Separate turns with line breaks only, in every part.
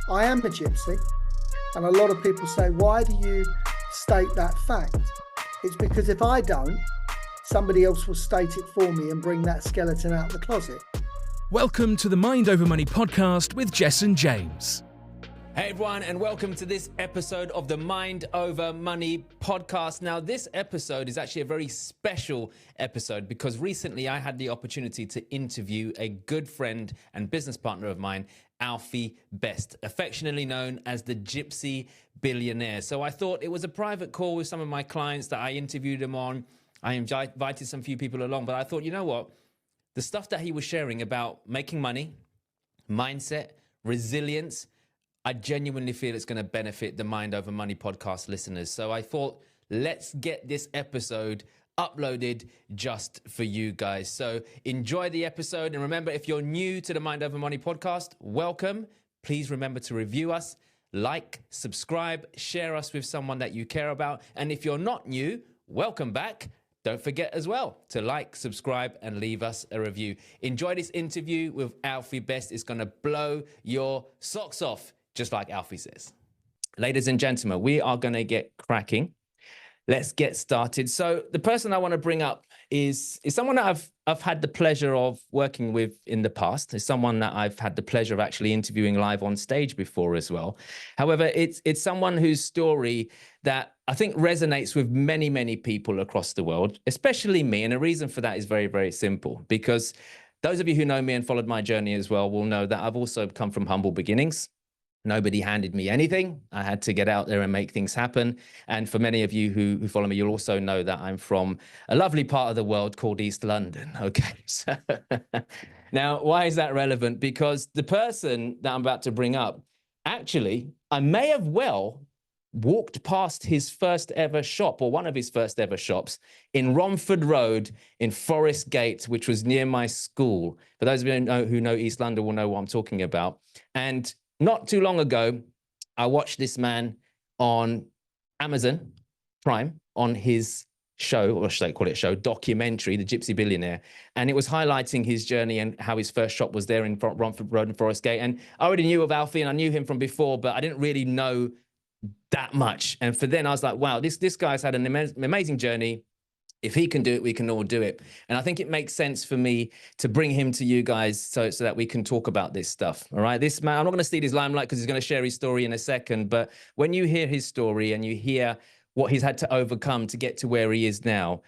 I am a gypsy. And a lot of people say, why do you state that fact? It's because if I don't, somebody else will state it for me and bring that skeleton out of the closet.
Welcome to the Mind Over Money podcast with Jessen James.
Hey everyone, and welcome to this episode of the Mind Over Money podcast. Now, this episode is actually a very special episode because recently I had the opportunity to interview a good friend and business partner of mine, Alfie Best, affectionately known as the Gypsy Billionaire. So I thought it was a private call with some of my clients that I interviewed him on. I invited some few people along, but I thought, you know what? The stuff that he was sharing about making money, mindset, resilience, I genuinely feel it's going to benefit the Mind Over Money podcast listeners. So I thought, let's get this episode uploaded just for you guys. So enjoy the episode. And remember, if you're new to the Mind Over Money podcast, welcome. Please remember to review us, like, subscribe, share us with someone that you care about. And if you're not new, welcome back. Don't forget as well to like, subscribe, and leave us a review. Enjoy this interview with Alfie Best. It's going to blow your socks off, just like Alfie says. Ladies and gentlemen, we are going to get cracking. Let's get started. So the person I want to bring up is someone that I've had the pleasure of working with in the past. It's someone that I've had the pleasure of actually interviewing live on stage before as well. However, it's someone whose story that I think resonates with many, many people across the world, especially me. And the reason for that is very, very simple, because those of you who know me and followed my journey as well will know that I've also come from humble beginnings. Nobody handed me anything. I had to get out there and make things happen. And for many of you who follow me, you'll also know that I'm from a lovely part of the world called East London. Okay. So now, why is that relevant? Because the person that I'm about to bring up, actually, I may have well walked past his first ever shop, or one of his first ever shops, in Romford Road in Forest Gate, which was near my school. For those of you who know East London will know what I'm talking about. And not too long ago, I watched this man on Amazon Prime on his show, or should I call it show, documentary, The Gypsy Billionaire. And it was highlighting his journey and how his first shop was there in Romford Road and Forest Gate. And I already knew of Alfie and I knew him from before, but I didn't really know that much. And for then I was like, wow, this guy's had an amazing journey. If he can do it, we can all do it. And I think it makes sense for me to bring him to you guys so that we can talk about this stuff. All right. This man, I'm not going to steal his limelight because he's going to share his story in a second. But when you hear his story and you hear what he's had to overcome to get to where he is now,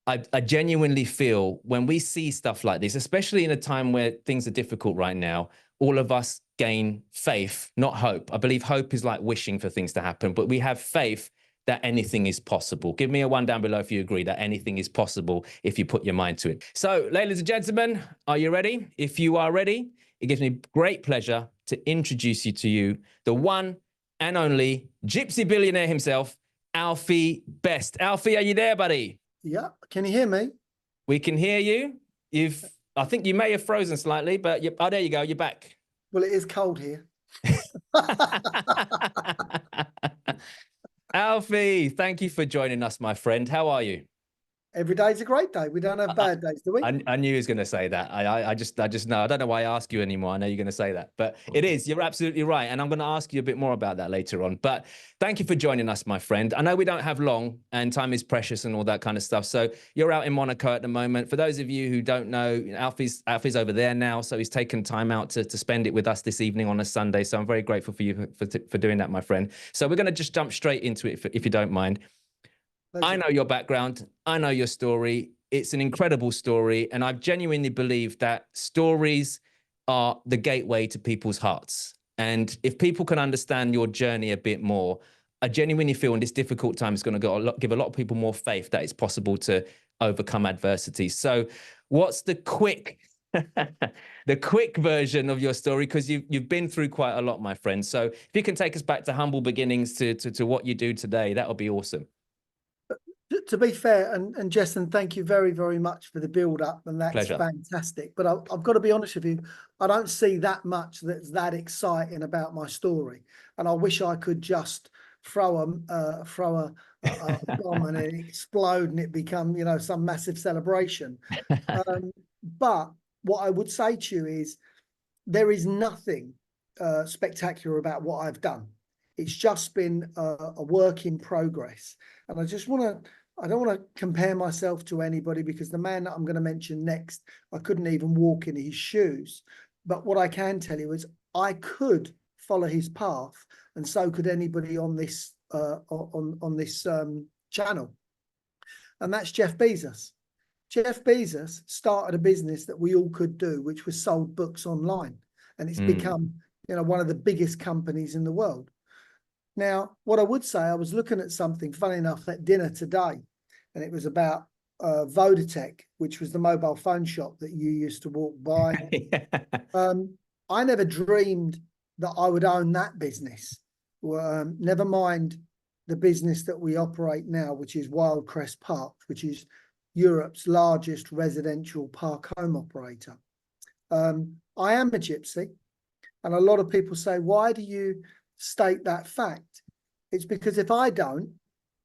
I genuinely feel when we see stuff like this, especially in a time where things are difficult right now, all of us gain faith, not hope. I believe hope is like wishing for things to happen, but we have faith that anything is possible. Give me a 1 down below if you agree that anything is possible if you put your mind to it. So, ladies and gentlemen, are you ready? If you are ready, it gives me great pleasure to introduce you to the one and only Gypsy Billionaire himself, Alfie Best. Alfie, are you there, buddy?
Yeah. Can you hear me?
We can hear you. I think you may have frozen slightly, but there you go. You're back.
Well, it is cold here.
Alfie, thank you for joining us, my friend. How are you?
Every day's a great day. We don't have bad days, do we?
I knew he was going to say that. I just know. I don't know why I ask you anymore. I know you're going to say that, but it is. You're absolutely right. And I'm going to ask you a bit more about that later on. But thank you for joining us, my friend. I know we don't have long and time is precious and all that kind of stuff. So you're out in Monaco at the moment. For those of you who don't know, Alfie's over there now. So he's taken time out to spend it with us this evening on a Sunday. So I'm very grateful for you for doing that, my friend. So we're going to just jump straight into it if you don't mind. I know your background. I know your story. It's an incredible story. And I genuinely believe that stories are the gateway to people's hearts. And if people can understand your journey a bit more, I genuinely feel in this difficult time, it's going to give a lot of people more faith that it's possible to overcome adversity. So what's the quick version of your story? Because you've been through quite a lot, my friend. So if you can take us back to humble beginnings to what you do today, that would be awesome.
To be fair, and Jessen, thank you very, very much for the build-up, and that's
Pleasure.
fantastic. But I've got to be honest with you, I don't see that much that's that exciting about my story, and I wish I could just throw a bomb and it explode and it become some massive celebration. But what I would say to you is there is nothing spectacular about what I've done. It's just been a work in progress. And I don't want to compare myself to anybody, because the man that I'm going to mention next, I couldn't even walk in his shoes. But what I can tell you is I could follow his path, and so could anybody on this channel. And that's Jeff Bezos. Jeff Bezos started a business that we all could do, which was sold books online. And it's become, one of the biggest companies in the world. Now, what I would say, I was looking at something, funny enough, at dinner today, and it was about Vodafone, which was the mobile phone shop that you used to walk by. I never dreamed that I would own that business. Never mind the business that we operate now, which is Wildcrest Park, which is Europe's largest residential park home operator. I am a gypsy, and a lot of people say, why do you state that fact? It's because if I don't,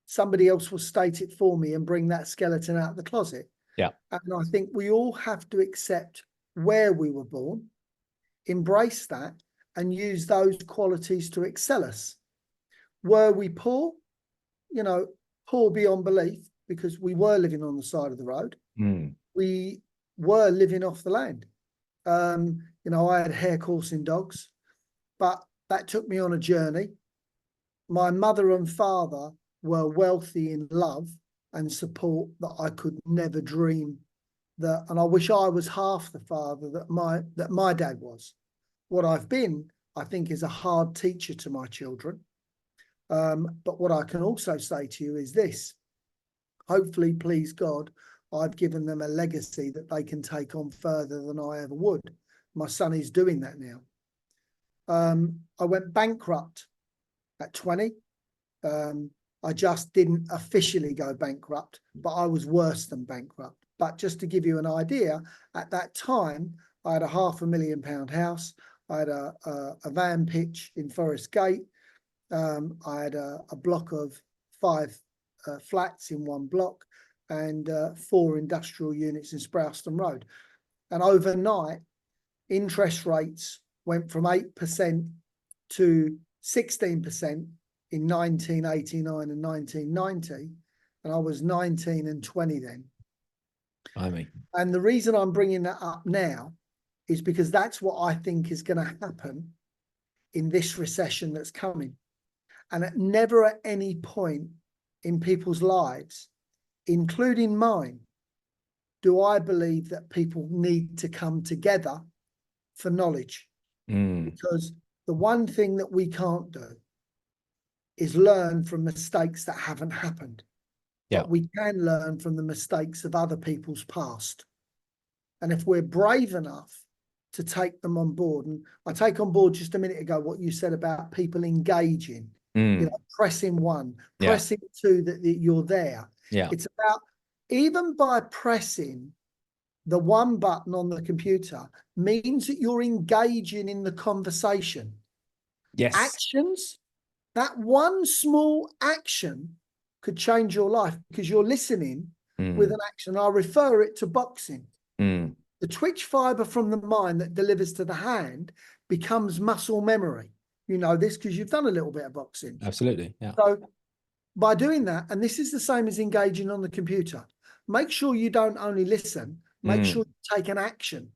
somebody else will state it for me and bring that skeleton out of the closet.
Yeah.
And I think we all have to accept where we were born, embrace that, and use those qualities to excel us. Were we poor? Poor beyond belief, because we were living on the side of the road. We were living off the land. I had hair coursing dogs, but that took me on a journey. My mother and father were wealthy in love and support that I could never dream that, and I wish I was half the father that my dad was. What I've been, I think, is a hard teacher to my children. But what I can also say to you is this: hopefully, please God, I've given them a legacy that they can take on further than I ever would. My son is doing that now. I went bankrupt at 20. I just didn't officially go bankrupt, but I was worse than bankrupt. But just to give you an idea, at that time, I had a £500,000 house. I had a van pitch in Forest Gate. I had a block of 5 flats in one block, and 4 industrial units in Sproulston Road. And overnight, interest rates went from 8% to 16% in 1989 and 1990. And I was 19 and 20 then. And the reason I'm bringing that up now is because that's what I think is going to happen in this recession that's coming. And never at any point in people's lives, including mine, do I believe that people need to come together for knowledge. Because the one thing that we can't do is learn from mistakes that haven't happened.
Yeah.
But we can learn from the mistakes of other people's past. And if we're brave enough to take them on board, and I take on board just a minute ago what you said about people engaging, pressing 1, pressing 2, that you're there.
Yeah.
It's about, even by pressing the 1 button on the computer, means that you're engaging in the conversation.
Yes.
Actions, that one small action could change your life, because you're listening with an action. I refer it to boxing. The twitch fiber from the mind that delivers to the hand becomes muscle memory. You know this because you've done a little bit of boxing.
Absolutely. Yeah.
So by doing that, and this is the same as engaging on the computer, make sure you don't only listen, make sure you take an action.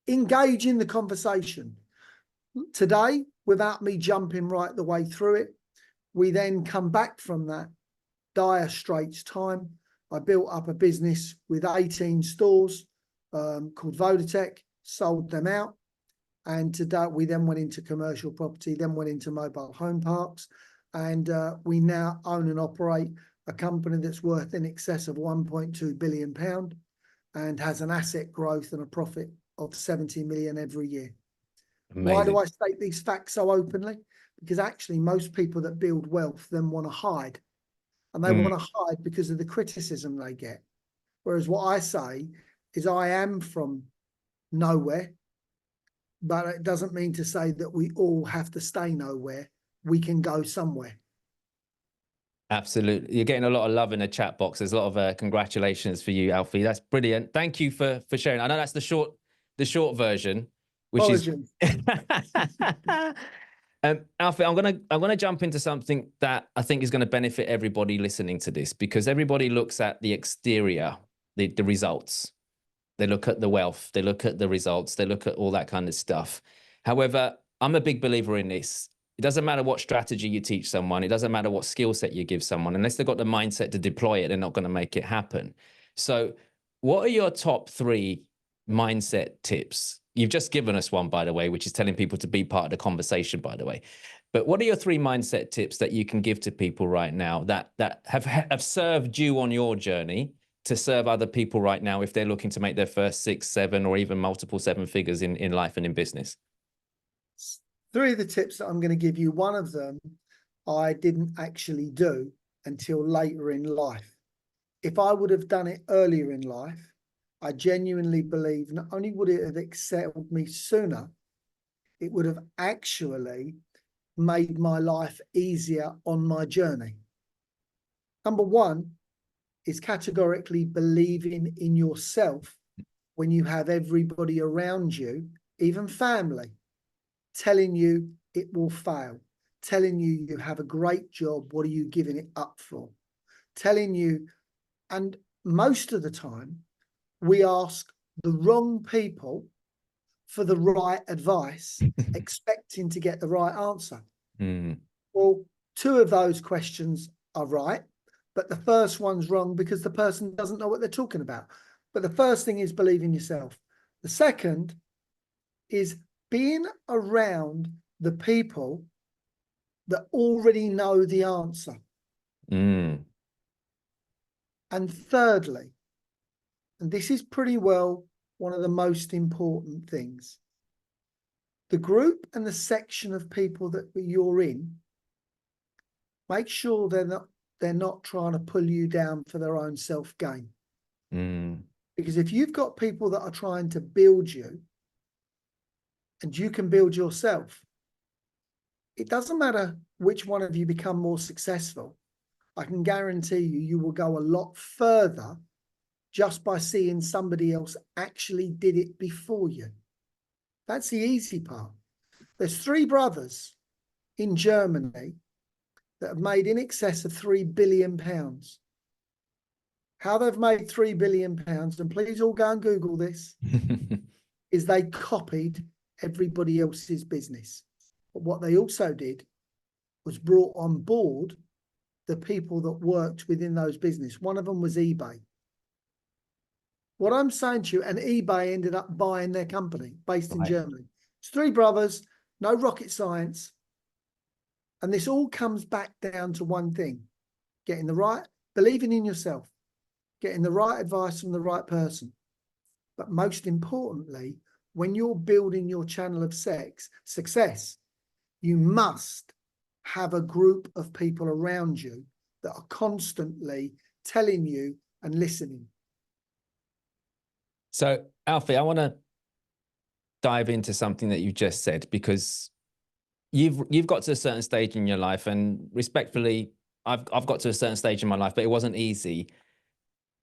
Engage in the conversation. Today, without me jumping right the way through it, we then come back from that dire straits time. I built up a business with 18 stores called Vodafone, sold them out. And today we then went into commercial property, then went into mobile home parks. And we now own and operate a company that's worth in excess of £1.2 billion and has an asset growth and a profit of 70 million every year. Amazing. Why do I state these facts so openly? Because actually most people that build wealth then want to hide. And they want to hide because of the criticism they get. Whereas what I say is I am from nowhere, but it doesn't mean to say that we all have to stay nowhere. We can go somewhere.
Absolutely. You're getting a lot of love in the chat box. There's a lot of congratulations for you, Alfie. That's brilliant. Thank you for sharing. I know that's the short version. which is
Apologies.
Alfie, I'm gonna jump into something that I think is going to benefit everybody listening to this, because everybody looks at the exterior, the results. They look at the wealth, they look at the results, they look at all that kind of stuff. However, I'm a big believer in this. It doesn't matter what strategy you teach someone. It doesn't matter what skill set you give someone. Unless they've got the mindset to deploy it, they're not going to make it happen. So what are your top 3 mindset tips? You've just given us one, by the way, which is telling people to be part of the conversation, by the way. But what are your 3 mindset tips that you can give to people right now that have served you on your journey to serve other people right now if they're looking to make their first 6, 7, or even multiple 7 figures in life and in business?
3 of the tips that I'm going to give you, one of them I didn't actually do until later in life. If I would have done it earlier in life, I genuinely believe not only would it have excelled me sooner, it would have actually made my life easier on my journey. Number 1 is categorically believing in yourself when you have everybody around you, even family, telling you it will fail, telling you you have a great job, what are you giving it up for? Telling you, and most of the time, we ask the wrong people for the right advice, expecting to get the right answer. Well, 2 of those questions are right, but the first one's wrong because the person doesn't know what they're talking about. But the first thing is believe in yourself. The second is being around the people that already know the answer. And thirdly, and this is pretty well one of the most important things, the group and the section of people that you're in, make sure they're not trying to pull you down for their own self-gain. Because if you've got people that are trying to build you and you can build yourself, it doesn't matter which one of you become more successful. I can guarantee you will go a lot further just by seeing somebody else actually did it before you. That's the easy part. There's 3 brothers in Germany that have made in excess of £3 billion. How they've made £3 billion, and please all go and Google this, is they copied everybody else's business. But what they also did was brought on board the people that worked within those business. One of them was eBay. What I'm saying to you, and eBay ended up buying their company based in Germany. It's 3 brothers, no rocket science. And this all comes back down to one thing: believing in yourself, getting the right advice from the right person. But most importantly, when you're building your channel of success, you must have a group of people around you that are constantly telling you and listening.
So, Alfie, I want to dive into something that you just said, because you've got to a certain stage in your life, and respectfully, I've got to a certain stage in my life, but it wasn't easy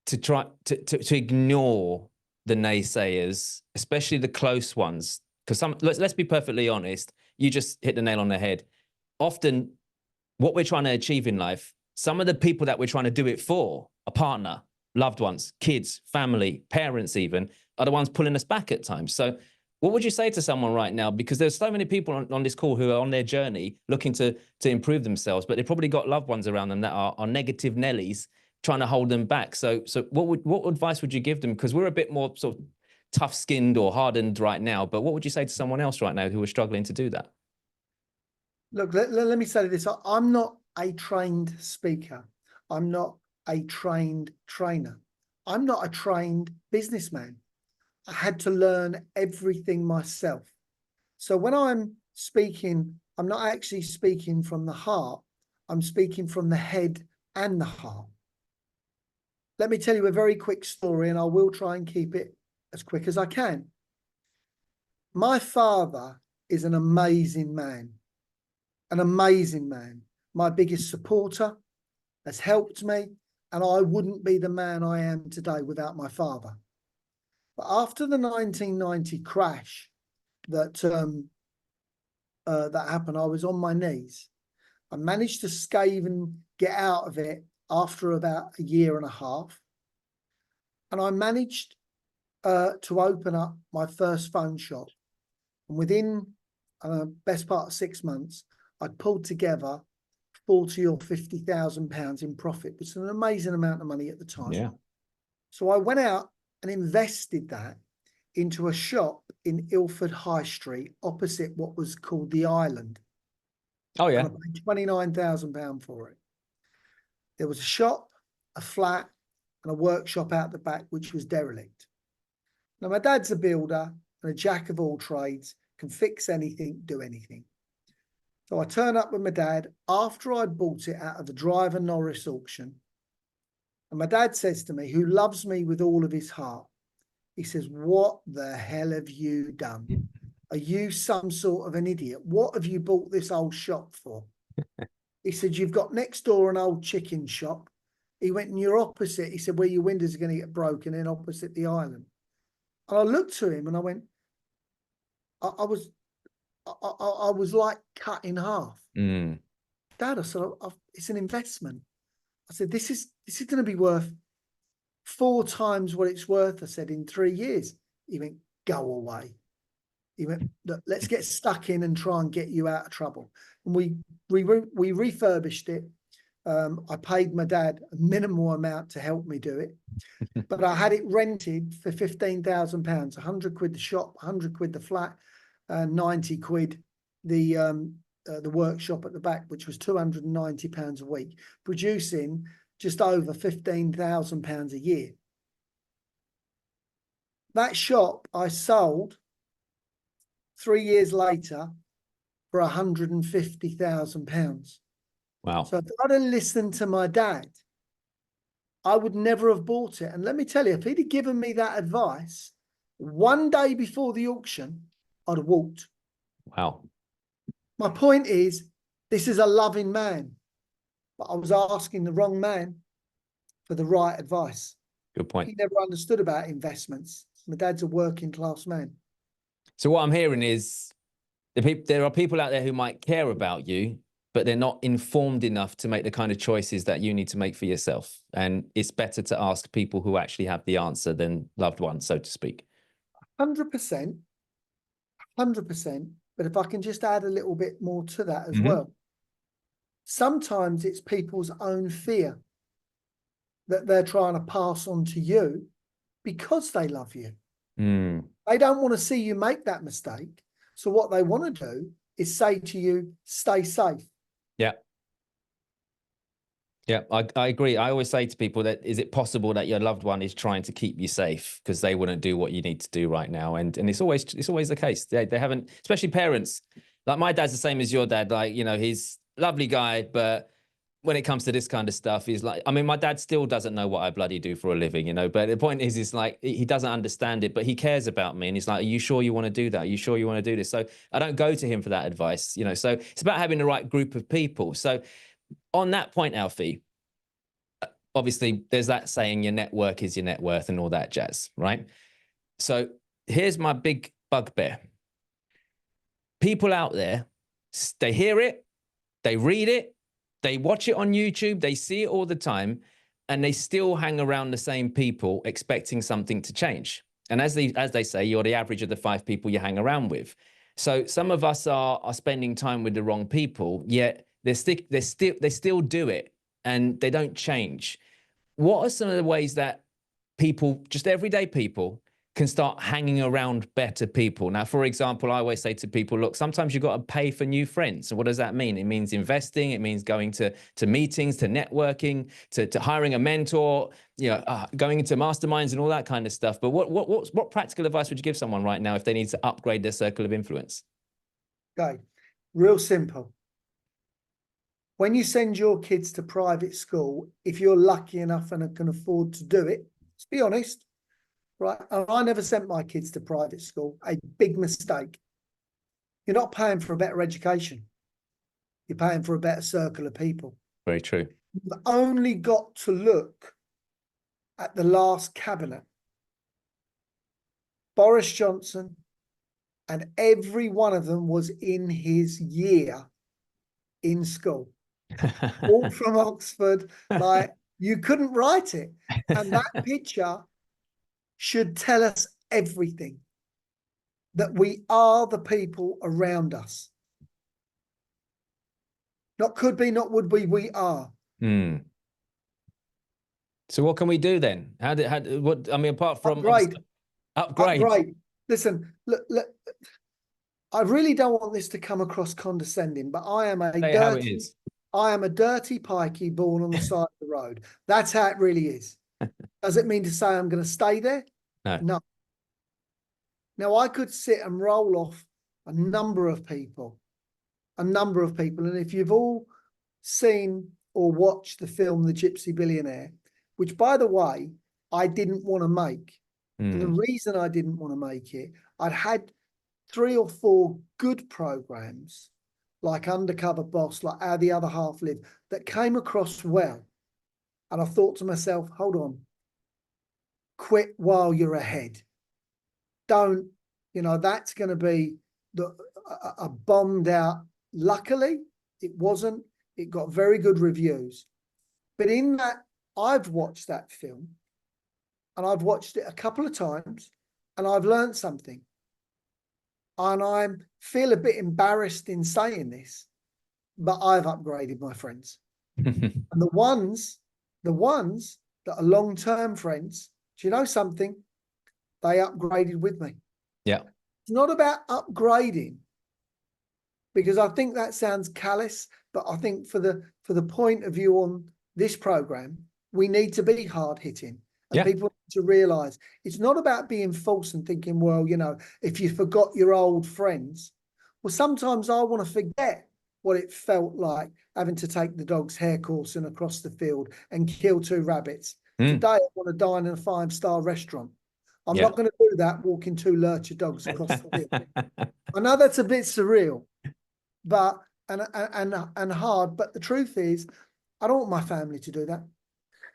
to try to ignore the naysayers, especially the close ones. Because let's be perfectly honest, you just hit the nail on the head. Often, what we're trying to achieve in life, some of the people that we're trying to do it for, a partner, loved ones, kids, family, parents even, are the ones pulling us back at times. So what would you say to someone right now? Because there's so many people on this call who are on their journey looking to improve themselves, but they've probably got loved ones around them that are negative Nellies trying to hold them back. So what advice would you give them? Because we're a bit more sort of tough-skinned or hardened right now, but what would you say to someone else right now who is struggling to do that?
Look, let me say this. I'm not a trained speaker. I'm not a trained trainer. I'm not a trained businessman. I had to learn everything myself. So when I'm speaking, I'm not actually speaking from the heart. I'm speaking from the head and the heart. Let me tell you a very quick story, and I will try and keep it as quick as I can. My father is an amazing man. An amazing man. My biggest supporter, has helped me, and I wouldn't be the man I am today without my father. But after the 1990 crash, that that happened, I was on my knees. I managed to scave and get out of it after about a year and a half. And I managed to open up my first phone shop. And within best part of 6 months, I'd pulled together 40 or 50,000 pounds in profit, which is an amazing amount of money at the time.
Yeah.
So I went out and invested that into a shop in Ilford High Street, opposite what was called the Island.
Oh, yeah.
And I paid £29,000 for it. There was a shop, a flat, and a workshop out the back, which was derelict. Now, my dad's a builder and a jack of all trades, can fix anything, do anything. So I turn up with my dad after I'd bought it out of the Driver Norris auction. And my dad says to me, who loves me with all of his heart, he says, "What the hell have you done? Are you some sort of an idiot? What have you bought this old shop for?" He said, "You've got next door an old chicken shop." He went, "And you're opposite." He said, "Where your windows are going to get broken in opposite the Island." And I looked to him and I went, I was like cut in half. Dad, I said, "It's an investment." I said, this is going to be worth 4 times what it's worth, I said, in 3 years. He went, "Go away." He went, "Look, let's get stuck in and try and get you out of trouble." And we refurbished it. I paid my dad a minimal amount to help me do it, but I had it rented for £15,000, 100 quid the shop, 100 quid the flat, 90 quid the workshop at the back, which was £290 a week, producing just over £15,000 a year. That shop I sold 3 years later for £150,000.
Wow.
So if I'd have listened to my dad, I would never have bought it. And let me tell you, if he'd have given me that advice one day before the auction, I'd have walked.
Wow.
My point is, this is a loving man, but I was asking the wrong man for the right advice.
Good point.
He never understood about investments. My dad's a working class man.
So what I'm hearing is there are people out there who might care about you, but they're not informed enough to make the kind of choices that you need to make for yourself. And it's better to ask people who actually have the answer than loved ones, so to speak.
100%. 100%. But if I can just add a little bit more to that as well. Sometimes it's people's own fear that they're trying to pass on to you because they love you. They don't want to see you make that mistake. So what they want to do is say to you, "Stay safe."
Yeah. Yeah, I agree. I always say to people that, is it possible that your loved one is trying to keep you safe because they wouldn't do what you need to do right now? And it's always the case. They haven't, especially parents. Like my dad's the same as your dad. Like, you know, he's a lovely guy, but when it comes to this kind of stuff, he's like, I mean, my dad still doesn't know what I bloody do for a living, you know, but the point is, it's like, he doesn't understand it, but he cares about me. And he's like, "Are you sure you want to do that? Are you sure you want to do this?" So I don't go to him for that advice, you know, so it's about having the right group of people. So on that point, Alfie, obviously there's that saying, your network is your net worth and all that jazz, right? So here's my big bugbear. People out there, they hear it, they read it, they watch it on YouTube, they see it all the time, and they still hang around the same people expecting something to change. And as they say, you're the average of the 5 people you hang around with. So some of us are spending time with the wrong people, yet they still do it and they don't change. What are some of the ways that people, just everyday people, can start hanging around better people? Now, for example, I always say to people, look, sometimes you've got to pay for new friends. So what does that mean? It means investing. It means going to meetings, to networking, to hiring a mentor, you know, going into masterminds and all that kind of stuff. But what practical advice would you give someone right now if they need to upgrade their circle of influence?
Okay, real simple. When you send your kids to private school, if you're lucky enough and can afford to do it, let's be honest, right? And I never sent my kids to private school. A big mistake. You're not paying for a better education. You're paying for a better circle of people.
Very true.
You've only got to look at the last cabinet. Boris Johnson, and every one of them was in his year in school, all from Oxford. Like, you couldn't write it. And that picture should tell us everything, that we are the people around us. Not could be, not would be, we are.
Hmm. So what can we do then? What, I mean, apart from
Upgrade.
upgrade.
Listen, look, I really don't want this to come across condescending, but I am a
Say how it is.
dirty pikey born on the side of the road. That's how it really is. Does it mean to say I'm going to stay there?
No.
No. Now, I could sit and roll off a number of people. And if you've all seen or watched the film The Gypsy Billionaire, which, by the way, I didn't want to make. And the reason I didn't want to make it, I'd had 3 or 4 good programs like Undercover Boss, like How the Other Half Live, that came across well. And I thought to myself, hold on, quit while you're ahead. Don't, that's going to be a bombed out. Luckily, it wasn't. It got very good reviews. But in that, I've watched that film, and I've watched it a couple of times, and I've learned something. And I feel a bit embarrassed in saying this, but I've upgraded, my friends. And the ones that are long-term friends, do you know something? They upgraded with me.
Yeah.
It's not about upgrading, because I think that sounds callous, but I think for the point of view on this program, we need to be hard hitting. And people need to realize it's not about being false and thinking, well, if you forgot your old friends. Well, sometimes I want to forget what it felt like having to take the dog's hair coursing across the field and kill 2 rabbits. Today, I want to dine in a 5-star restaurant. I'm not going to do that walking 2 lurcher dogs across the field. I know that's a bit surreal, but and hard. But the truth is, I don't want my family to do that.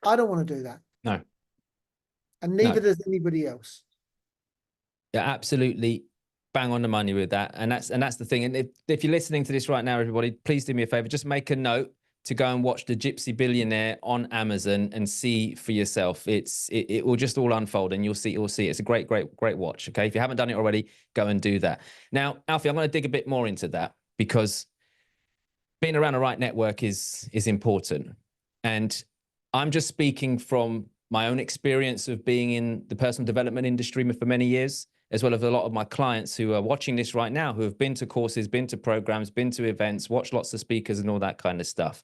I don't want to do that.
No.
And neither does anybody else.
Yeah, absolutely bang on the money with that. And that's the thing. And if you're listening to this right now, everybody, please do me a favor. Just make a note to go and watch The Gypsy Billionaire on Amazon and see for yourself. It will just all unfold, and you'll see. It's a great watch. Okay. If you haven't done it already, go and do that. Now, Alfie, I'm going to dig a bit more into that, because being around the right network is important. And I'm just speaking from my own experience of being in the personal development industry for many years, as well as a lot of my clients who are watching this right now, who have been to courses, been to programs, been to events, watched lots of speakers and all that kind of stuff.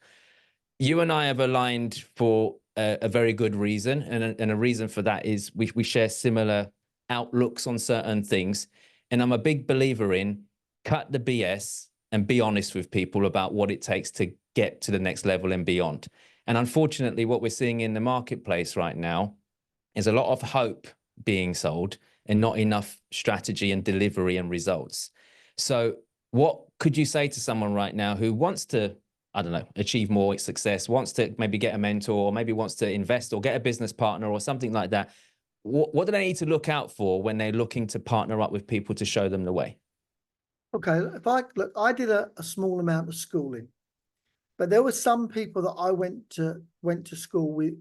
You and I have aligned for a very good reason. And a reason for that is we share similar outlooks on certain things. And I'm a big believer in cut the BS and be honest with people about what it takes to get to the next level and beyond. And unfortunately, what we're seeing in the marketplace right now is a lot of hope being sold and not enough strategy and delivery and results. So what could you say to someone right now who wants to, I don't know, achieve more success, wants to maybe get a mentor, or maybe wants to invest or get a business partner or something like that? What do they need to look out for when they're looking to partner up with people to show them the way? Okay,
I did a small amount of schooling. But there were some people that I went to school with.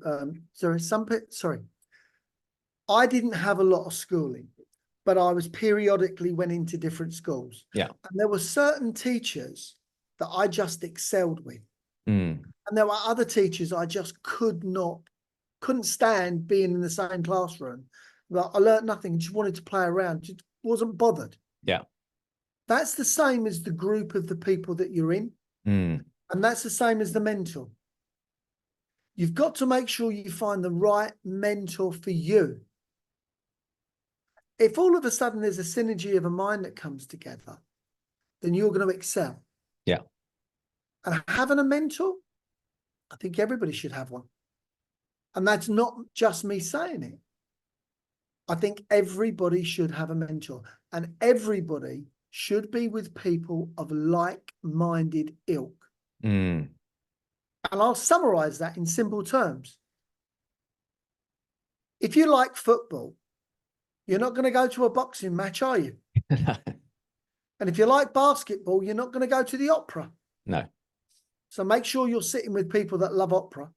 I didn't have a lot of schooling, but I was periodically went into different schools.
Yeah.
And there were certain teachers that I just excelled with.
Mm.
And there were other teachers I just couldn't stand being in the same classroom. But I learned nothing, just wanted to play around, just wasn't bothered.
Yeah.
That's the same as the group of the people that you're in.
Mm.
And that's the same as the mentor. You've got to make sure you find the right mentor for you. If all of a sudden there's a synergy of a mind that comes together, then you're going to excel.
Yeah.
And having a mentor, I think everybody should have one. And that's not just me saying it. I think everybody should have a mentor, and everybody should be with people of like-minded ilk.
Mm.
And I'll summarize that in simple terms. If you like football, you're not going to go to a boxing match, are you? And if you like basketball, you're not going to go to the opera.
No.
So make sure you're sitting with people that love opera.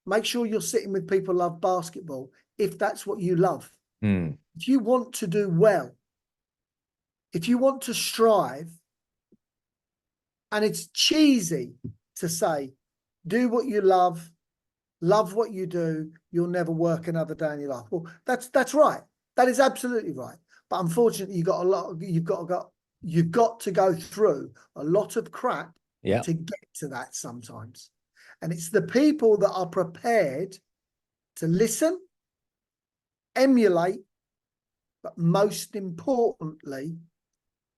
Make sure you're sitting with people who love basketball, if that's what you love. If you want to do well, if you want to strive, and it's cheesy to say, do what you love what you do, you'll never work another day in your life. Well, that's right. That is absolutely right. But unfortunately, you've got to go through a lot of crap to get to that sometimes. And it's the people that are prepared to listen, emulate, but most importantly,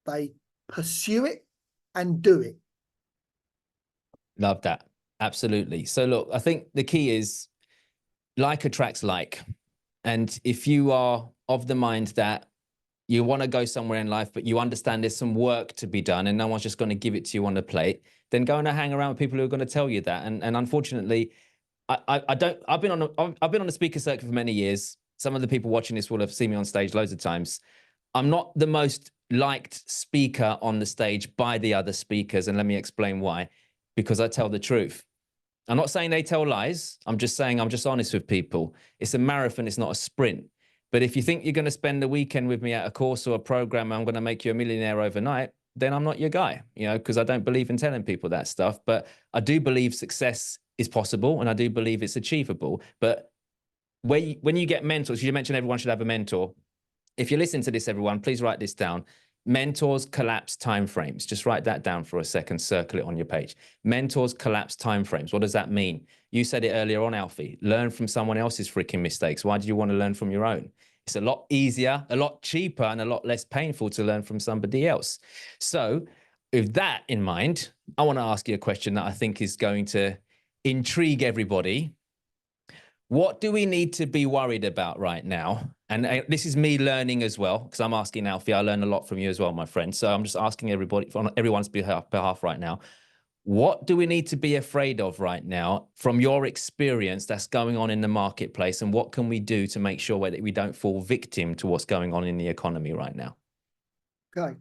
they pursue it and do it.
Love that. Absolutely. So look, I think the key is like attracts like. And if you are of the mind that you want to go somewhere in life, but you understand there's some work to be done and no one's just going to give it to you on the plate, then go and hang around with people who are going to tell you that. And unfortunately, I've been on the speaker circuit for many years. Some of the people watching this will have seen me on stage loads of times. I'm not the most liked speaker on the stage by the other speakers. And let me explain why. Because I tell the truth. I'm not saying they tell lies. I'm just saying I'm just honest with people. It's a marathon. It's not a sprint. But if you think you're going to spend the weekend with me at a course or a program, I'm going to make you a millionaire overnight, then I'm not your guy, because I don't believe in telling people that stuff. But I do believe success is possible and I do believe it's achievable. But when you get mentors, you mentioned everyone should have a mentor. If you listen to this, everyone, please write this down. Mentors collapse timeframes. Just write that down for a second, circle it on your page. Mentors collapse timeframes. What does that mean? You said it earlier on, Alfie. Learn from someone else's freaking mistakes. Why do you want to learn from your own? It's a lot easier, a lot cheaper, and a lot less painful to learn from somebody else. So with that in mind, I want to ask you a question that I think is going to intrigue everybody. What do we need to be worried about right now? And this is me learning as well, because I'm asking Alfie. I learn a lot from you as well, my friend. So I'm just asking everybody on everyone's behalf right now. What do we need to be afraid of right now from your experience that's going on in the marketplace? And what can we do to make sure that we don't fall victim to what's going on in the economy right now?
Okay.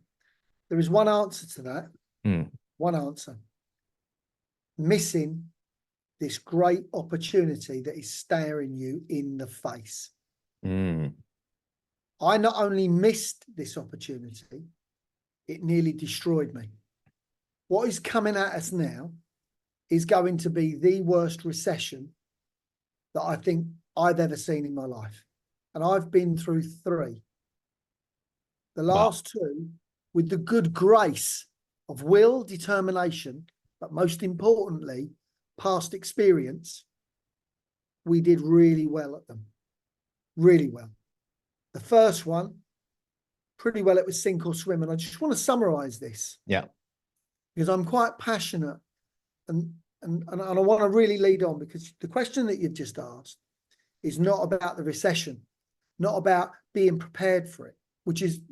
There is one answer to that. One answer. Missing this great opportunity that is staring you in the face. I not only missed this opportunity, it nearly destroyed me. What is coming at us now is going to be the worst recession that I think I've ever seen in my life. And I've been through 3. The last 2, with the good grace of will, determination, but most importantly, past experience, we did really well at them. Really well. The first one, pretty well, it was sink or swim. And I just want to summarize this. Yeah. Because I'm quite passionate and I want to really lead on, because the question that you've just asked is not about the recession, not about being prepared for it, which is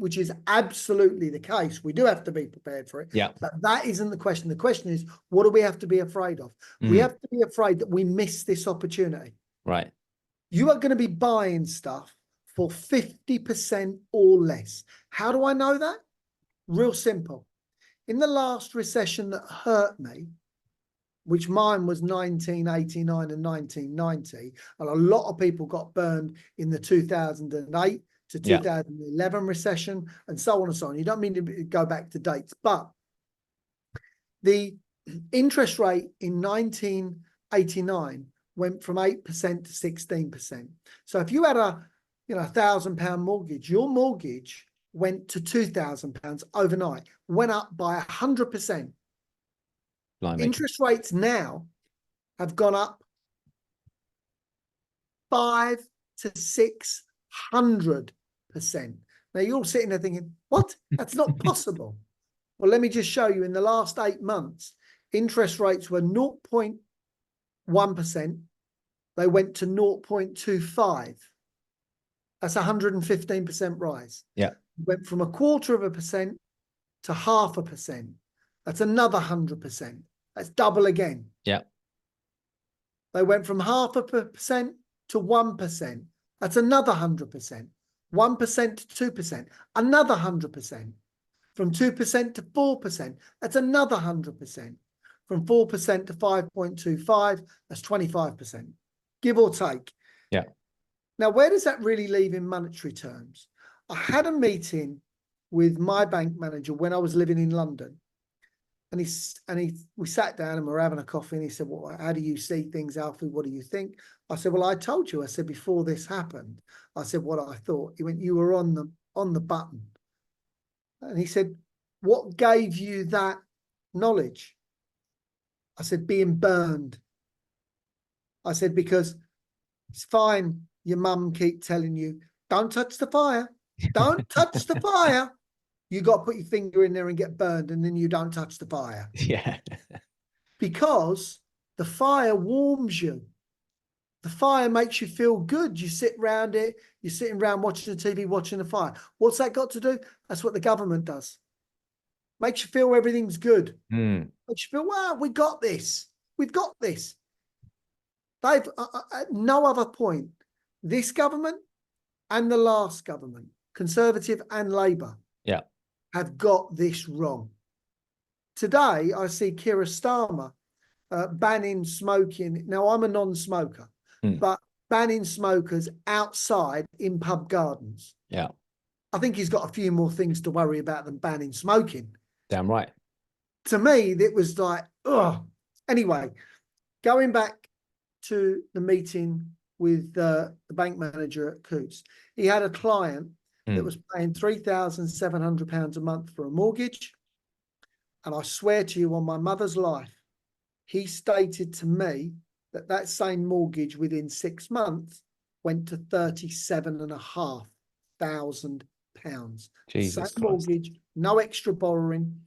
absolutely the case. We do have to be prepared for it. Yeah. But that isn't the question. The question is, what do we have to be afraid of? We have to be afraid that we miss this opportunity. Right. You are going to be buying stuff for 50% or less. How do I know that? Real simple. In the last recession that hurt me, which mine was 1989 and 1990, and a lot of people got burned in the 2008 to 2011 recession, and so on and so on. You don't mean to go back to dates, but the interest rate in 1989 went from 8% to 16%. So if you had a £1,000 mortgage, your mortgage went to £2,000 overnight, went up by 100%. Blimey. Interest rates now have gone up 500 to 600%. Now you're all sitting there thinking, what? That's not possible. Well, let me just show you. In the last 8 months, interest rates were 0.1%. They went to 0.25. That's 115% rise. Yeah. Went from 0.25% to 0.5%. That's another 100%. That's double again. Yeah. They went from 0.5% to 1%. That's another 100%. 1% to 2%, another 100%. From 2% to 4%, that's another 100%. From 4% to 5.25, that's 25%, give or take.
Yeah.
Now, where does that really leave in monetary terms? I had a meeting with my bank manager when I was living in London. And we sat down and we were having a coffee, and he said, well, how do you see things, Alfie? What do you think? I said, well, I told you. I said, before this happened, I said what I thought. He went, you were on the button. And he said, what gave you that knowledge? I said, being burned. I said, because it's fine. Your mum keep telling you, don't touch the fire. Don't touch the fire. You got to put your finger in there and get burned, and then you don't touch the fire.
Yeah.
Because the fire warms you. The fire makes you feel good. You sit around it. You're sitting around watching the TV, watching the fire. What's that got to do? That's what the government does. Makes you feel everything's good. Makes you feel, wow, we got this. We've got this. They've, at no other point, this government and the last government, Conservative and Labour,
yeah,
have got this wrong. Today, I see Keir Starmer banning smoking. Now, I'm a non-smoker, but banning smokers outside in pub gardens.
Yeah.
I think he's got a few more things to worry about than banning smoking.
Damn right.
To me, it was like, ugh. Anyway, going back to the meeting with the bank manager at Coutts, he had a client that was paying £3,700 a month for a mortgage. And I swear to you on my mother's life, he stated to me that that same mortgage within 6 months went to £37,500.
Jesus
Same
Christ.
mortgage, no extra borrowing.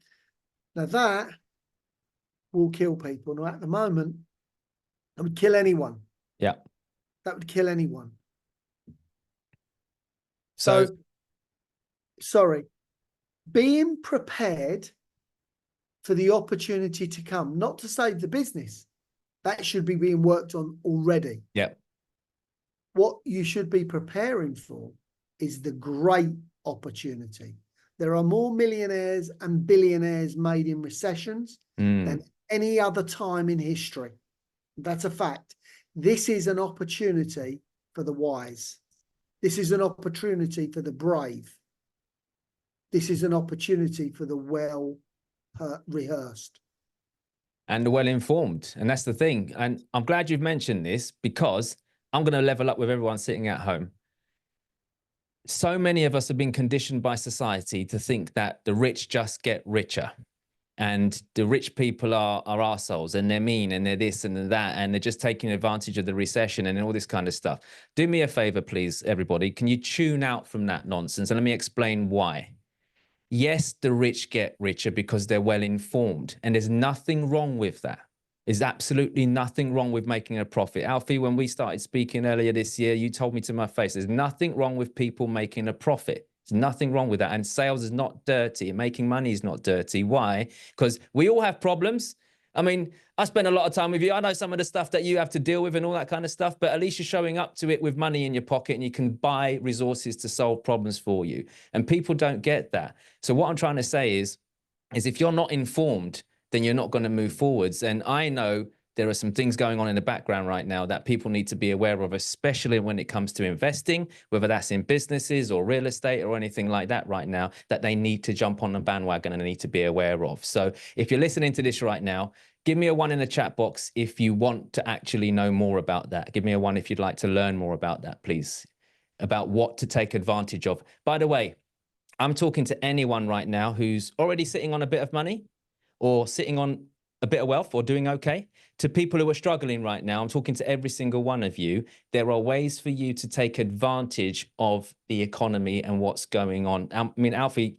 Now that will kill people. Now at the moment, that would kill anyone.
Yeah.
That would kill anyone.
So
Sorry, being prepared for the opportunity to come, not to save the business. That should be being worked on already.
yeah.
What you should be preparing for is the great opportunity. There are more millionaires and billionaires made in recessions than any other time in history. That's a fact. This is an opportunity for the wise. This is an opportunity for the brave. This is an opportunity for the well-rehearsed.
And the well-informed. And that's the thing. And I'm glad you've mentioned this, because I'm going to level up with everyone sitting at home. So many of us have been conditioned by society to think that the rich just get richer. And the rich people are arseholes, and they're mean, and they're this and they're that, and they're just taking advantage of the recession and all this kind of stuff. Do me a favor, please, everybody. Can you tune out from that nonsense? And let me explain why. Yes, the rich get richer because they're well informed, and there's nothing wrong with that. There's absolutely nothing wrong with making a profit. Alfie, when we started speaking earlier this year, you told me to my face, there's nothing wrong with people making a profit. There's nothing wrong with that. And sales is not dirty. Making money is not dirty. Why? Because we all have problems. I mean, I spend a lot of time with you. I know some of the stuff that you have to deal with and all that kind of stuff, but at least you're showing up to it with money in your pocket, and you can buy resources to solve problems for you. And people don't get that. So what I'm trying to say is if you're not informed, then you're not going to move forwards. And I know there are some things going on in the background right now that people need to be aware of, especially when it comes to investing, whether that's in businesses or real estate or anything like that right now, that they need to jump on the bandwagon and need to be aware of. So if you're listening to this right now, give me a 1 in the chat box if you want to actually know more about that. Give me a 1 if you'd like to learn more about that, please, about what to take advantage of. By the way, I'm talking to anyone right now who's already sitting on a bit of money or sitting on a bit of wealth or doing okay, to people who are struggling right now. I'm talking to every single one of you. There are ways for you to take advantage of the economy and what's going on. I mean, Alfie,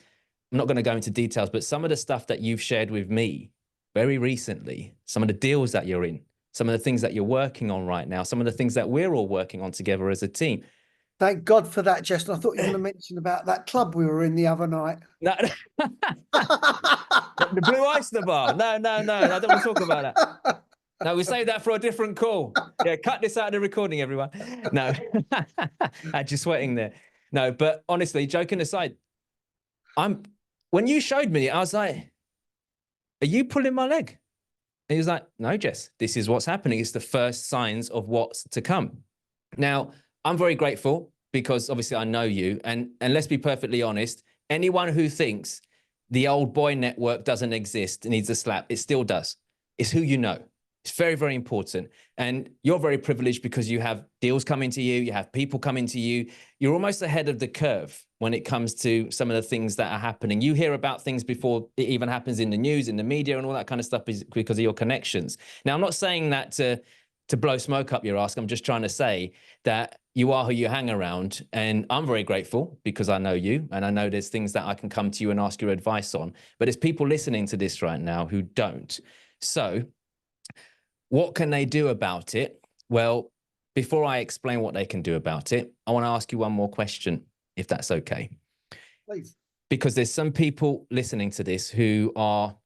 I'm not going to go into details, but some of the stuff that you've shared with me very recently, some of the deals that you're in, some of the things that you're working on right now, some of the things that we're all working on together as a team.
Thank God for that, Jessen. I thought you were going to mention about that club we were in the other night.
No, the Blue Oyster Bar. No, I don't want to talk about that. No, we save that for a different call. Yeah, cut this out of the recording, everyone. No, had you sweating there. No, but honestly, joking aside, I'm when you showed me, I was like, are you pulling my leg? And he was like, no, Jess, this is what's happening. It's the first signs of what's to come. Now, I'm very grateful because obviously I know you. And let's be perfectly honest, anyone who thinks the old boy network doesn't exist and needs a slap, it still does. It's who you know. It's very, very important. And you're very privileged because you have deals coming to you, you have people coming to you. You're almost ahead of the curve when it comes to some of the things that are happening. You hear about things before it even happens in the news, in the media, and all that kind of stuff because of your connections. Now, I'm not saying that to blow smoke up your ass. I'm just trying to say that you are who you hang around. And I'm very grateful because I know you and I know there's things that I can come to you and ask your advice on. But there's people listening to this right now who don't. So what can they do about it? Well, before I explain what they can do about it, I want to ask you one more question, if that's okay.
Please.
Because there's some people listening to this who are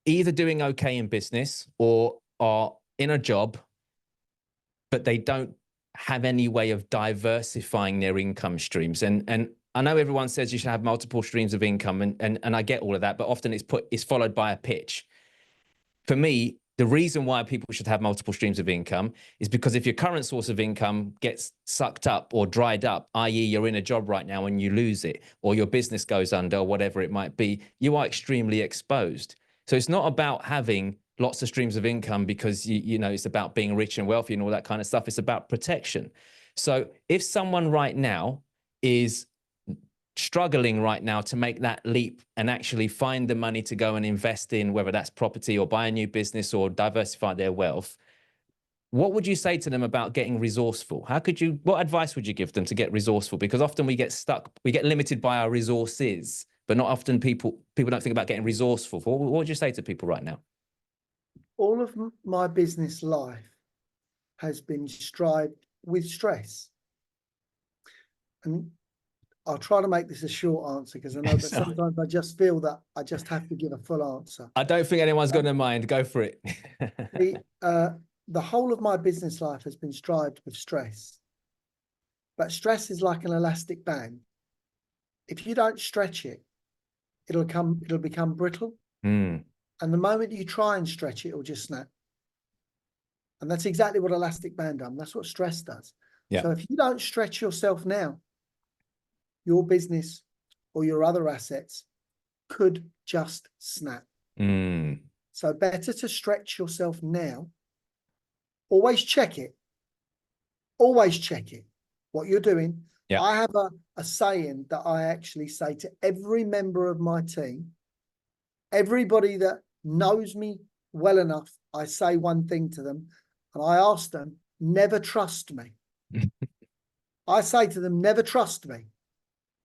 either doing okay in business or are in a job, but they don't have any way of diversifying their income streams. And I know everyone says you should have multiple streams of income, and I get all of that, but often it's followed by a pitch. For me, the reason why people should have multiple streams of income is because if your current source of income gets sucked up or dried up, i.e. you're in a job right now and you lose it, or your business goes under, or whatever it might be, you are extremely exposed. So it's not about having lots of streams of income because you know it's about being rich and wealthy and all that kind of stuff. It's about protection. So if someone right now is struggling right now to make that leap and actually find the money to go and invest in, whether that's property or buy a new business or diversify their wealth, what would you say to them about getting resourceful? What advice would you give them to get resourceful? Because often we get stuck, we get limited by our resources, but not often people don't think about getting resourceful. What would you say to people right now?
All of my business life has been strived with stress. And I'll try to make this a short answer because I know that sometimes I just feel that I just have to give a full answer.
I don't think anyone's going to mind. Go for it.
The whole of my business life has been strived with stress. But stress is like an elastic band. If you don't stretch it, it'll become brittle.
Mm.
And the moment you try and stretch it, it'll just snap. And that's exactly what elastic band does. That's what stress does.
Yeah.
So if you don't stretch yourself now, your business or your other assets could just snap.
Mm.
So better to stretch yourself now. Always check it. Always check it. What you're doing.
Yeah.
I have a saying that I actually say to every member of my team. Everybody that knows me well enough, I say one thing to them, and I ask them, never trust me. I say to them, never trust me.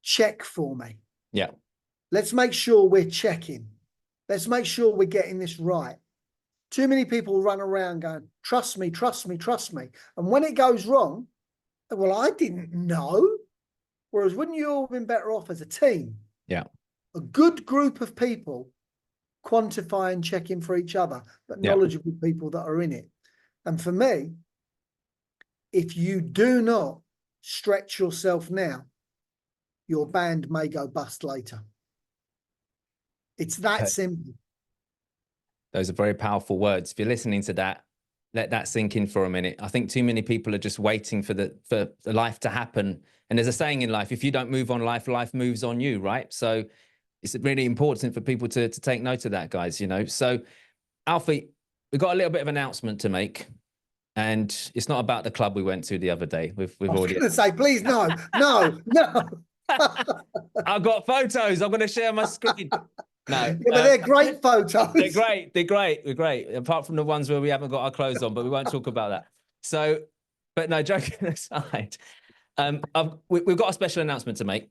Check for me.
Yeah.
Let's make sure we're checking. Let's make sure we're getting this right. Too many people run around going, trust me, trust me, trust me. And when it goes wrong, well, I didn't know. Whereas wouldn't you all have been better off as a team?
Yeah.
A good group of people quantify and check in for each other, but knowledgeable people that are in it. And for me, if you do not stretch yourself now, your band may go bust later. It's that simple.
Those are very powerful words. If you're listening to that, let that sink in for a minute. I think too many people are just waiting for the life to happen. And there's a saying in life, if you don't move on life, life moves on you, right? So it's really important for people to take note of that, guys, you know. So, Alfie, we've got a little bit of an announcement to make. And it's not about the club we went to the other day. We've already...
I was going to say, please, no.
I've got photos. I'm going to share my screen. No,
yeah, but they're great photos.
They're great. They're great. Apart from the ones where we haven't got our clothes on, but we won't talk about that. So, but no, joking aside, we've got a special announcement to make.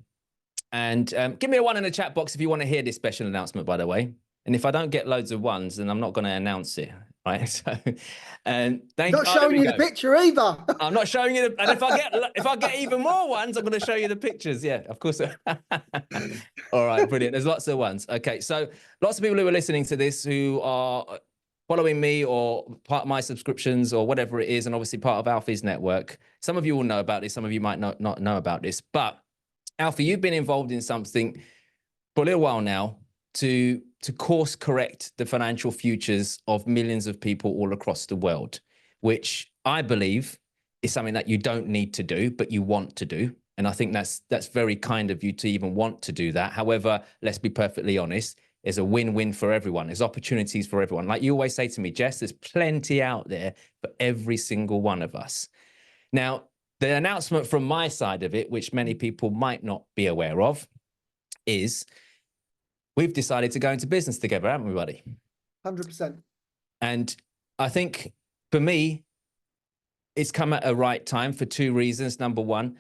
And give me a 1 in the chat box if you want to hear this special announcement, by the way. And if I don't get loads of ones, then I'm not going to announce it, right? So, and
not showing you the picture either.
I'm not showing you. And if I get even more ones, I'm going to show you the pictures. Yeah, of course. All right, brilliant. There's lots of ones. Okay, so lots of people who are listening to this who are following me or part of my subscriptions or whatever it is, and obviously part of Alfie's network. Some of you will know about this. Some of you might not know about this. But Alfie, you've been involved in something for a little while now to course correct the financial futures of millions of people all across the world, which I believe is something that you don't need to do, but you want to do. And I think that's very kind of you to even want to do that. However, let's be perfectly honest, there's a win-win for everyone. There's opportunities for everyone. Like you always say to me, Jess, there's plenty out there for every single one of us. Now, the announcement from my side of it, which many people might not be aware of, is we've decided to go into business together, haven't we, buddy?
100%.
And I think for me, it's come at a right time for two reasons. Number one,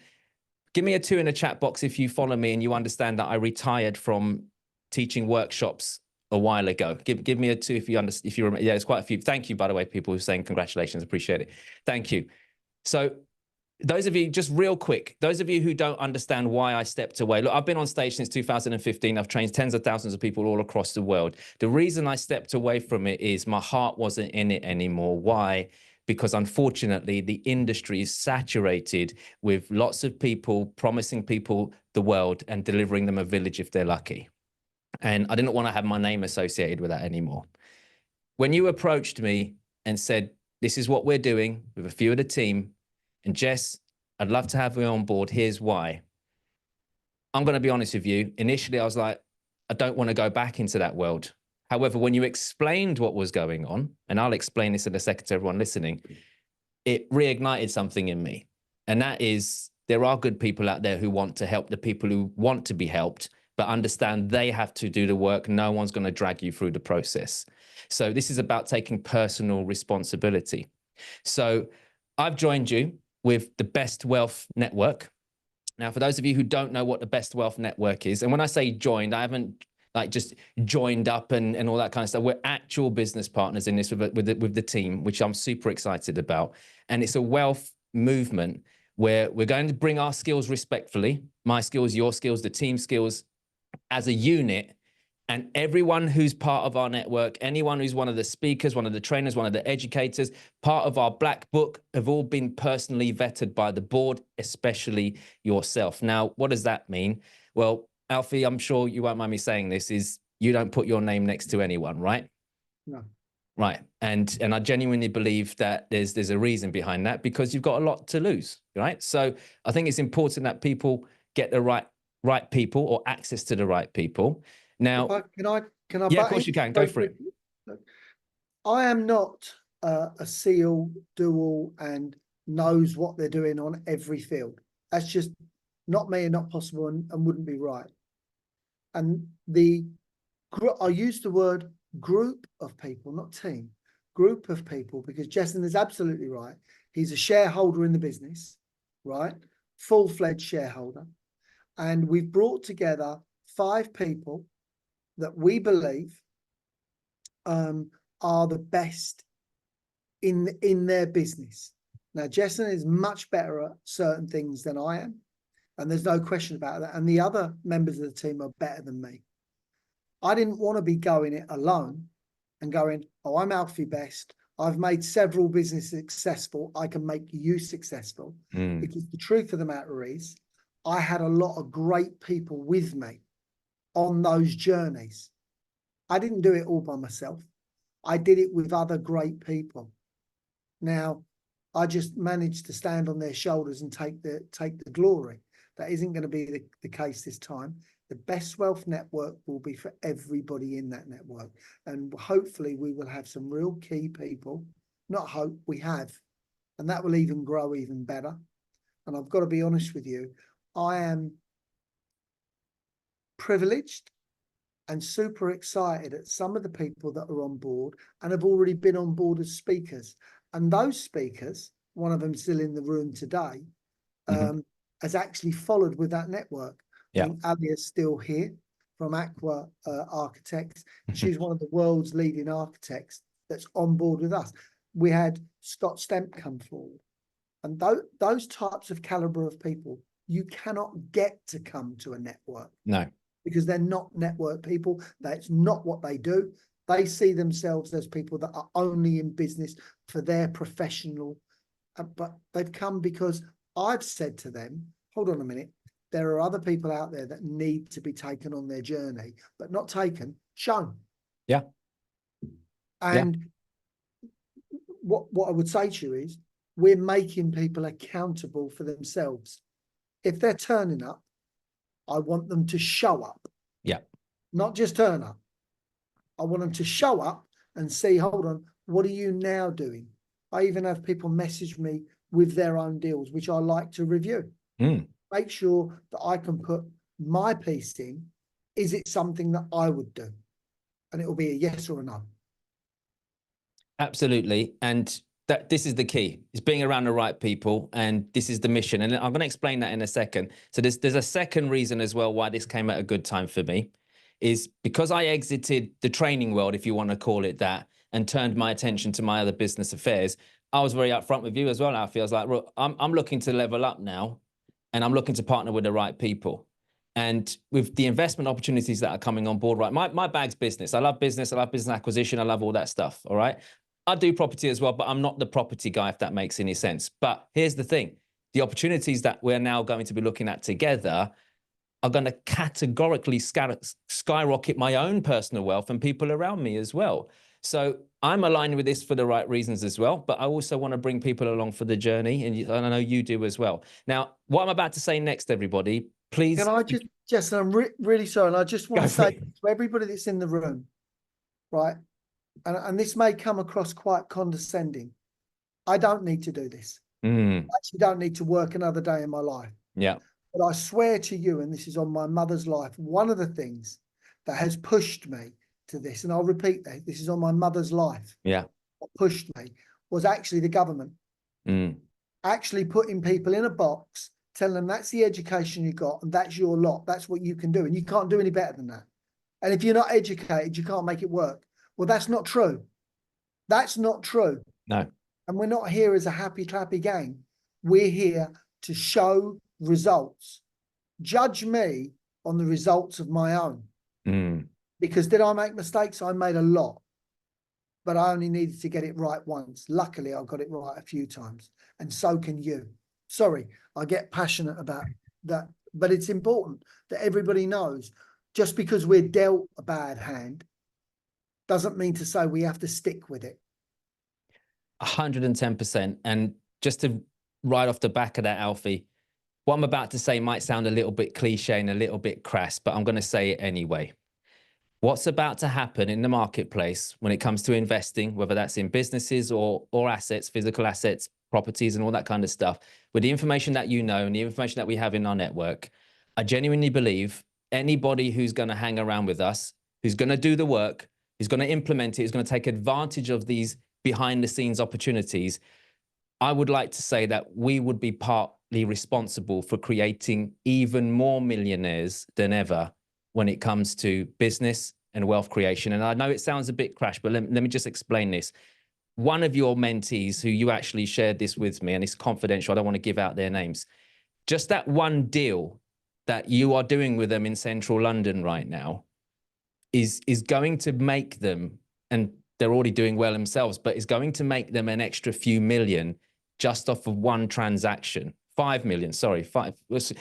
give me a 2 in the chat box if you follow me and you understand that I retired from teaching workshops a while ago. Give me a 2 if you understand. If you remember. Yeah, there's quite a few. Thank you, by the way, people who are saying congratulations. Appreciate it. Thank you. So those of you, just real quick, those of you who don't understand why I stepped away. Look, I've been on stage since 2015. I've trained tens of thousands of people all across the world. The reason I stepped away from it is my heart wasn't in it anymore. Why? Because unfortunately, the industry is saturated with lots of people promising people the world and delivering them a village if they're lucky. And I didn't want to have my name associated with that anymore. When you approached me and said, this is what we're doing with a few of the team, and Jess, I'd love to have you on board. Here's why. I'm going to be honest with you. Initially, I was like, I don't want to go back into that world. However, when you explained what was going on, and I'll explain this in a second to everyone listening, it reignited something in me. And that is, there are good people out there who want to help the people who want to be helped, but understand they have to do the work. No one's going to drag you through the process. So this is about taking personal responsibility. So I've joined you with the Best Wealth Network. Now, for those of you who don't know what the Best Wealth Network is, and when I say joined, I haven't like just joined up and all that kind of stuff. We're actual business partners in this with the team, which I'm super excited about. And it's a wealth movement where we're going to bring our skills respectfully, my skills, your skills, the team skills as a unit. And everyone who's part of our network, anyone who's one of the speakers, one of the trainers, one of the educators, part of our black book have all been personally vetted by the board, especially yourself. Now, what does that mean? Well, Alfie, I'm sure you won't mind me saying this, is you don't put your name next to anyone, right?
No.
Right. And I genuinely believe that there's a reason behind that, because you've got a lot to lose, right? So I think it's important that people get the right people or access to the right people. Now,
Can I
yeah, of course you can. Go for it.
I am not a SEAL, do-all, and knows what they're doing on every field. That's just not me and not possible and wouldn't be right. And I use the word group of people, not team, group of people, because Jessen is absolutely right. He's a shareholder in the business, right? Full-fledged shareholder. And we've brought together 5 people that we believe are the best in their business. Now, Jessen is much better at certain things than I am, and there's no question about that. And the other members of the team are better than me. I didn't want to be going it alone and going, oh, I'm Alfie Best. I've made several businesses successful. I can make you successful. Because the truth of the matter is, I had a lot of great people with me on those journeys. I didn't do it all by myself. I did it with other great people. Now, I just managed to stand on their shoulders and take the glory. That isn't going to be the case this time. The Best Wealth Network will be for everybody in that network. And hopefully we will have some real key people. Not hope, we have. And that will even grow even better. And I've got to be honest with you, I am privileged and super excited at some of the people that are on board and have already been on board as speakers. And those speakers, one of them still in the room today, has actually followed with that network.
Yeah.
I think Alia's still here from Aqua Architects. She's one of the world's leading architects that's on board with us. We had Scott Stemp come forward. And those types of caliber of people, you cannot get to come to a network.
No.
Because they're not network people. That's not what they do. They see themselves as people that are only in business for their professional, but they've come because I've said to them, hold on a minute, there are other people out there that need to be taken on their journey, but not taken, shown.
Yeah.
And what I would say to you is, we're making people accountable for themselves. If they're turning up, I want them to show up.
Yeah.
Not just turn up. I want them to show up and see, hold on, what are you now doing? I even have people message me with their own deals, which I like to review. Make sure that I can put my piece in. Is it something that I would do? And it will be a yes or a no.
Absolutely. And this is the key, is being around the right people. And this is the mission. And I'm going to explain that in a second. So there's a second reason as well why this came at a good time for me, is because I exited the training world, if you want to call it that, and turned my attention to my other business affairs. I was very upfront with you as well, Alfie. I was like, look, I'm looking to level up now, and I'm looking to partner with the right people. And with the investment opportunities that are coming on board, right? My bag's business. I love business acquisition. I love all that stuff. All right. I do property as well, but I'm not the property guy, if that makes any sense. But here's the thing. The opportunities that we're now going to be looking at together are going to categorically skyrocket my own personal wealth and people around me as well. So I'm aligned with this for the right reasons as well, but I also want to bring people along for the journey, and I know you do as well. Now, what I'm about to say next, everybody, please.
Can I just, Jessen, I'm really sorry, and I just want to say to everybody that's in the room, right, and this may come across quite condescending, I don't need to do this. I actually don't need to work another day in my life.
Yeah.
But I swear to you, and this is on my mother's life, one of the things that has pushed me to this, and I'll repeat that, this is on my mother's life.
Yeah.
What pushed me was actually the government. Actually putting people in a box, telling them that's the education you got and that's your lot. That's what you can do. And you can't do any better than that. And if you're not educated, you can't make it work. Well, that's not true. That's not true.
No.
And we're not here as a happy, clappy gang. We're here to show results. Judge me on the results of my own. Because did I make mistakes? I made a lot. But I only needed to get it right once. Luckily, I got it right a few times. And so can you. Sorry, I get passionate about that. But it's important that everybody knows, just because we're dealt a bad hand doesn't mean to say we have to stick with it.
110%. And just to right off the back of that, Alfie, what I'm about to say might sound a little bit cliche and a little bit crass, but I'm going to say it anyway. What's about to happen in the marketplace when it comes to investing, whether that's in businesses or assets, physical assets, properties and all that kind of stuff, with the information that you know and the information that we have in our network, I genuinely believe anybody who's going to hang around with us, who's going to do the work, who's going to implement it, who's going to take advantage of these behind the scenes opportunities, I would like to say that we would be partly responsible for creating even more millionaires than ever when it comes to business and wealth creation. And I know it sounds a bit crash, but let me just explain this. One of your mentees who you actually shared this with me, and it's confidential, I don't want to give out their names, just that one deal that you are doing with them in central London right now is going to make them, and they're already doing well themselves, but it's going to make them an extra few million just off of one transaction. 5 million, sorry, 5.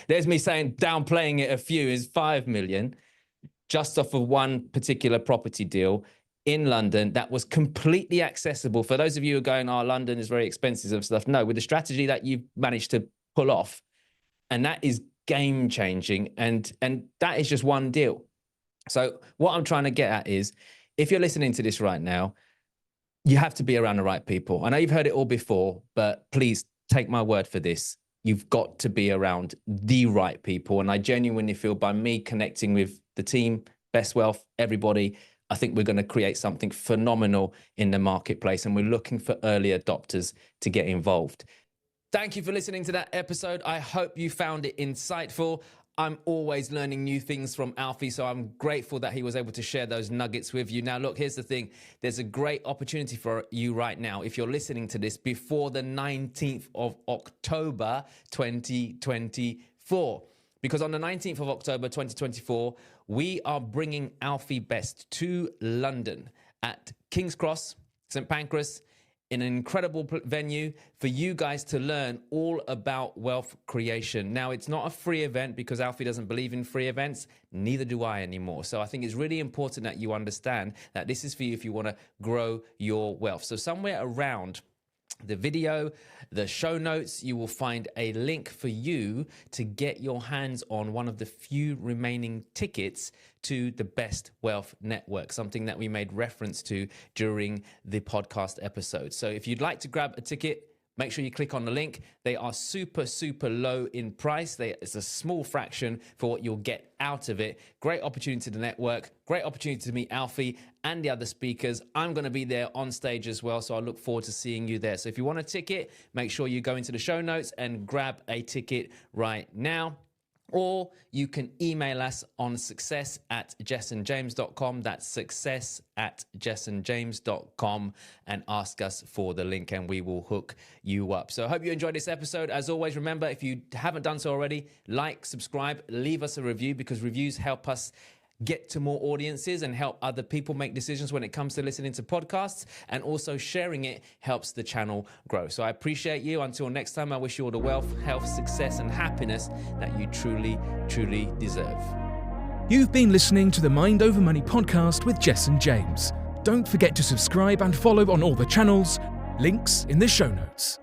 There's me saying downplaying it a few, is 5 million just off of one particular property deal in London that was completely accessible. For those of you who are going, oh, London is very expensive and stuff. No, with the strategy that you've managed to pull off, and that is game changing. And that is just one deal. So what I'm trying to get at is, if you're listening to this right now, you have to be around the right people. I know you've heard it all before, but please take my word for this. You've got to be around the right people. And I genuinely feel by me connecting with the team, Best Wealth, everybody, I think we're going to create something phenomenal in the marketplace. And we're looking for early adopters to get involved. Thank you for listening to that episode. I hope you found it insightful. I'm always learning new things from Alfie, so I'm grateful that he was able to share those nuggets with you. Now, look, here's the thing. There's a great opportunity for you right now, if you're listening to this before the 19th of October, 2024. Because on the 19th of October, 2024, we are bringing Alfie Best to London at King's Cross, St. Pancras, in an incredible venue for you guys to learn all about wealth creation. Now, it's not a free event because Alfie doesn't believe in free events. Neither do I anymore. So I think it's really important that you understand that this is for you if you want to grow your wealth. So somewhere around the video, the show notes, you will find a link for you to get your hands on one of the few remaining tickets to the Best Wealth Network, something that we made reference to during the podcast episode. So if you'd like to grab a ticket, make sure you click on the link. They are super, super low in price. It's a small fraction for what you'll get out of it. Great opportunity to network, great opportunity to meet Alfie and the other speakers. I'm going to be there on stage as well, so I look forward to seeing you there. So if you want a ticket, make sure you go into the show notes and grab a ticket right now. Or you can email us on success@jessenjames.com. That's success@jessenjames.com and ask us for the link and we will hook you up. So I hope you enjoyed this episode. As always, remember, if you haven't done so already, like, subscribe, leave us a review because reviews help us get to more audiences and help other people make decisions when it comes to listening to podcasts, and also sharing it helps the channel grow. So I appreciate you. Until next time, I wish you all the wealth, health, success, and happiness that you truly, truly deserve.
You've been listening to the Mind Over Money podcast with Jessen James. Don't forget to subscribe and follow on all the channels, links in the show notes.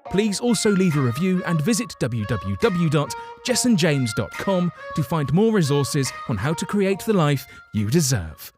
Please also leave a review and visit www.jessenjames.com to find more resources on how to create the life you deserve.